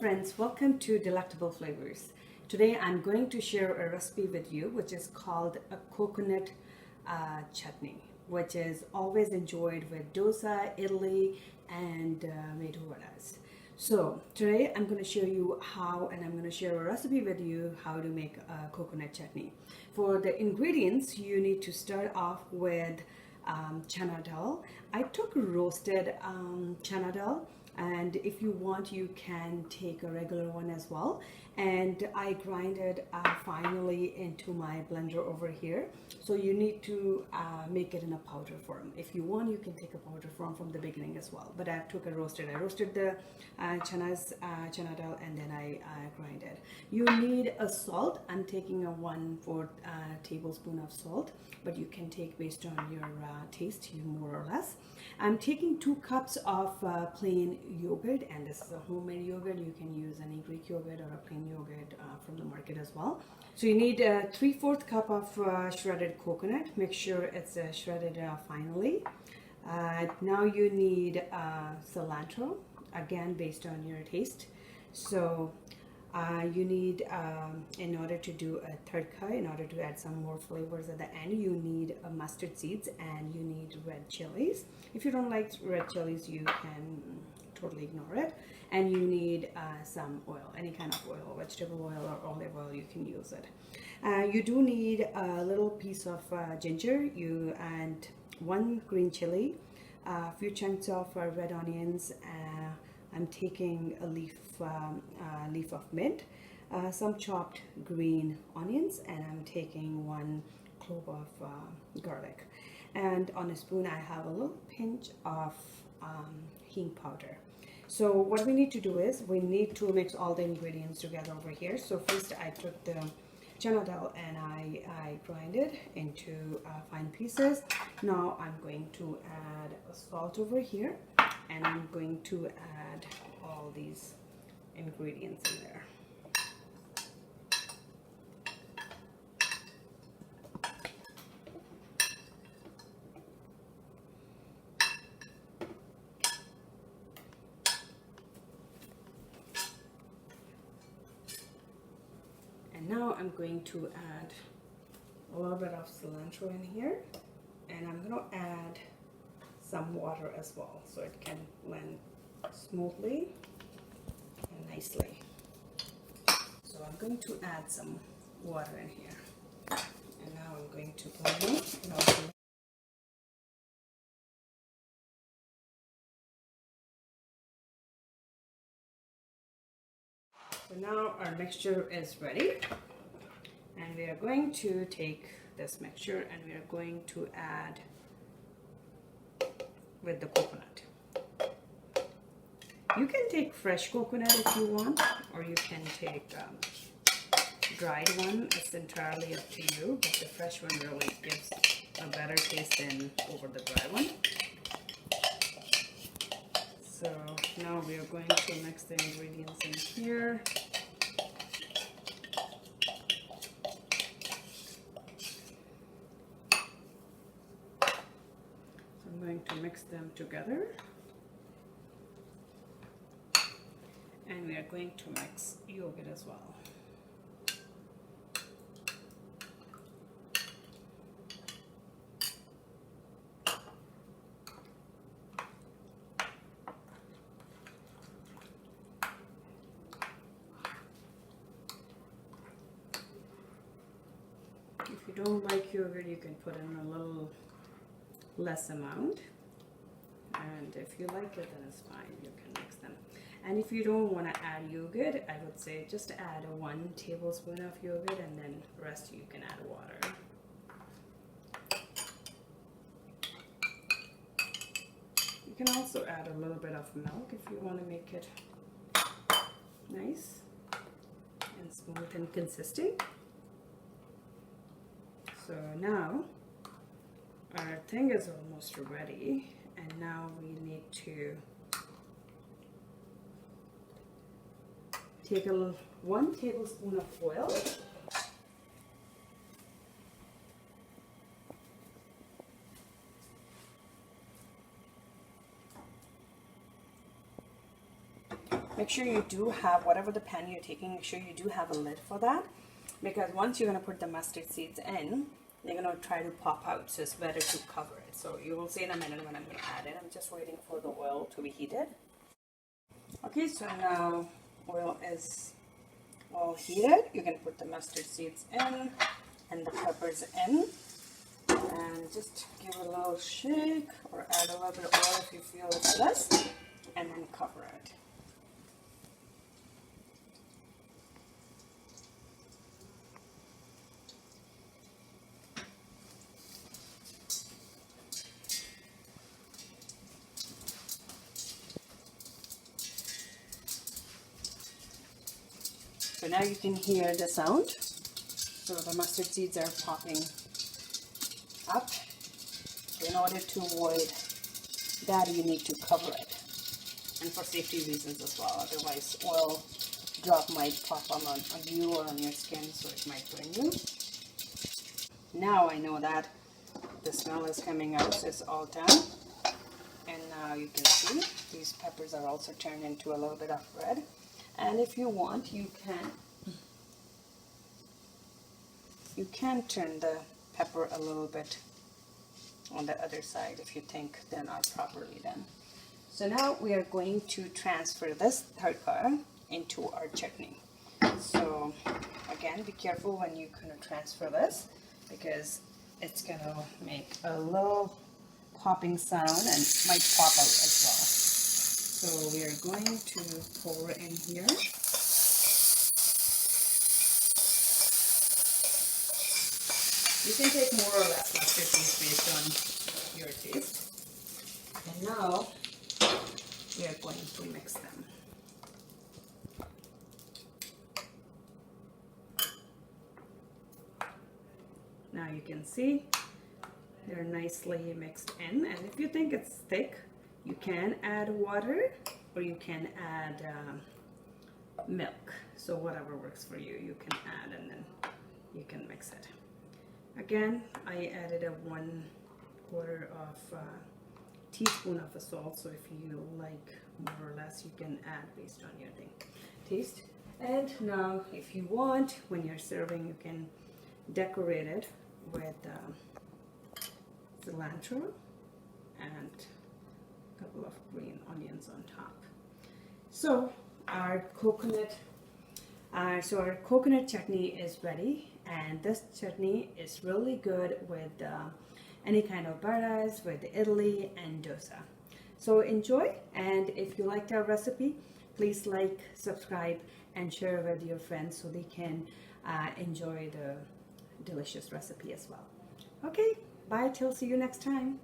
friends, welcome to Delectable Flavors. Today I'm going to share a recipe with you which is called a coconut chutney, which is always enjoyed with dosa, idli and medu vadas. So today I'm going to show you how, and I'm going to share a recipe with you how to make a coconut chutney. For the ingredients, you need to start off with chana dal. I took roasted chana dal, and if you want you can take a regular one as well, and I grinded finally into my blender over here. So you need to make it in a powder form. If you want you can take a powder form from the beginning as well, but I took a roasted. I roasted the chana dal and then I grinded. You need a salt. I'm taking a 1/4 tablespoon of salt, but you can take based on your taste, more or less. I'm taking 2 cups of plain yogurt, and this is a homemade yogurt. You can use any Greek yogurt or a plain yogurt from the market as well. So you need a 3/4 cup of shredded coconut. Make sure it's shredded finely. Now you need cilantro, again based on your taste. So you need, in order to do a tadka, in order to add some more flavors at the end, you need mustard seeds and you need red chilies. If you don't like red chilies, you can totally ignore it. And you need some oil, any kind of oil, vegetable oil or olive oil, you can use it. You do need a little piece of ginger, and 1 green chili, a few chunks of red onions. I'm taking a leaf of mint, some chopped green onions, and I'm taking 1 clove of garlic. And on a spoon I have a little pinch of hing powder. So what we need to do is we need to mix all the ingredients together over here. So first I took the chana dal and I grind it into fine pieces. Now I'm going to add salt over here, and I'm going to add all these ingredients in there. And now I'm going to add a little bit of cilantro in here, and I'm going to add some water as well so it can blend smoothly and nicely. So I'm going to add some water in here, and now I'm going to blend it. So now our mixture is ready, and we are going to take this mixture and we are going to add with the coconut. You can take fresh coconut if you want, or you can take dried one. It's entirely up to you, but the fresh one really gives a better taste than over the dry one. So now we are going to mix the ingredients in here. So I'm going to mix them together. And we are going to mix yogurt as well. If you don't like yogurt, you can put in a little less amount, and if you like it, then it's fine, you can mix them. And if you don't want to add yogurt, I would say just add 1 tablespoon of yogurt, and then the rest you can add water. You can also add a little bit of milk if you want to make it nice and smooth and consistent. So now our thing is almost ready, and now we need to take 1 tablespoon of oil, make sure you do have, whatever the pan you're taking, make sure you do have a lid for that, because once you're going to put the mustard seeds in, they're going to try to pop out, so it's better to cover it. So you will see in a minute when I'm going to add it. I'm just waiting for the oil to be heated. Okay, so now oil is all heated. You can put the mustard seeds in and the peppers in, and just give it a little shake, or add a little bit of oil if you feel it's less, and then cover it. So now you can hear the sound. So the mustard seeds are popping up. So in order to avoid that, you need to cover it. And for safety reasons as well. Otherwise, oil drop might pop on you or on your skin, so it might burn you. Now I know that the smell is coming out, so it's all done. And now you can see these peppers are also turned into a little bit of red. And if you want, you can turn the pepper a little bit on the other side if you think they're not properly done. So now we are going to transfer this tadka into our chutney. So again, be careful when you kind of transfer this, because it's going to make a little popping sound and might pop out as well. So we are going to pour in here. You can take more or less mustard seeds based on your taste. And now we are going to mix them. Now you can see they're nicely mixed in, and if you think it's thick, you can add water, or you can add milk. So whatever works for you, you can add, and then you can mix it. Again, I added a 1/4 of teaspoon of the salt, so if you like more or less, you can add based on your taste. And now if you want, when you're serving, you can decorate it with cilantro and a couple of green onions on top. So our coconut chutney is ready, and this chutney is really good with any kind of baratas, with idli and dosa. So enjoy, and if you liked our recipe, please like, subscribe, and share with your friends so they can enjoy the delicious recipe as well. Okay, bye till see you next time.